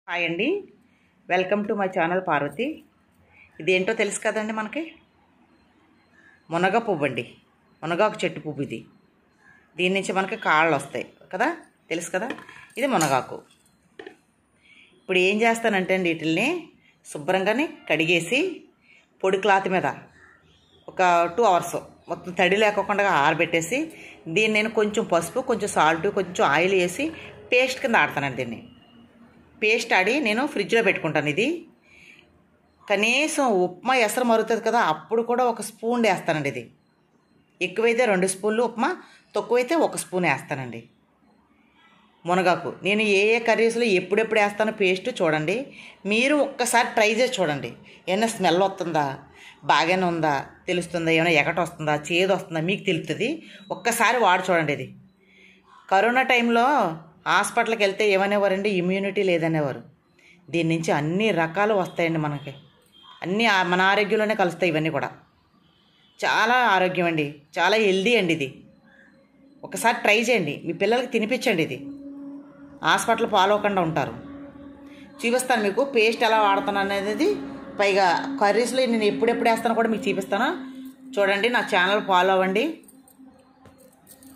Hi అండి, welcome to my channel Parvati. ఇదేంటో తెలుసు కదండి, మనకి మునగ పువ్వు అండి. మునగాకు చెట్టు పువ్వు ఇది. దీని నుంచి మనకి కాళ్ళు వస్తాయి కదా, తెలుసు కదా. ఇది మునగాకు. ఇప్పుడు ఏం చేస్తానంటే అండి, వీటిల్ని శుభ్రంగానే కడిగేసి పొడి క్లాత్ మీద ఒక 2 hours మొత్తం తడి లేకుండా ఆరబెట్టేసి దీన్ని నేను కొంచెం పసుపు, కొంచెం సాల్ట్, కొంచెం ఆయిల్ వేసి పేస్ట్ కింద ఆడతానండి. దీన్ని పేస్ట్ ఆడి నేను ఫ్రిడ్జ్లో పెట్టుకుంటాను. ఇది కనీసం ఉప్మా ఎసరు మరుగుతుంది కదా, అప్పుడు కూడా 1 స్పూన్ వేస్తానండి. ఇది ఎక్కువైతే 2 స్పూన్లు ఉప్మా, తక్కువైతే 1 స్పూన్ వేస్తానండి. మునగాకు నేను ఏ కర్రీస్లో ఎప్పుడెప్పుడు వేస్తానో పేస్ట్ చూడండి. మీరు ఒక్కసారి ట్రై చేసి చూడండి. ఏమైనా స్మెల్ వస్తుందా, బాగానే ఉందా తెలుస్తుందా, ఏమైనా ఎగట వస్తుందా, చేదు వస్తుందా మీకు తెలుస్తుంది. ఒక్కసారి వాడి చూడండి. ఇది కరోనా టైంలో హాస్పిటల్కి వెళ్తే ఏమనేవారండి, ఇమ్యూనిటీ లేదనేవారు. దీని నుంచి అన్ని రకాలు వస్తాయండి. మనకి అన్నీ మన ఆరోగ్యంలోనే కలుస్తాయి. ఇవన్నీ కూడా చాలా ఆరోగ్యం అండి, చాలా హెల్దీ అండి. ఇది ఒకసారి ట్రై చేయండి, మీ పిల్లలకి తినిపించండి. ఇది హాస్పిటల్ ఫాలో అవ్వకుండా ఉంటారు. చూపిస్తాను మీకు పేస్ట్ ఎలా వాడుతాను అనేది. పైగా కర్రీస్లో నేను ఎప్పుడెప్పుడు వేస్తానో కూడా మీకు చూపిస్తాను. చూడండి, నా ఛానల్ ఫాలో అవ్వండి.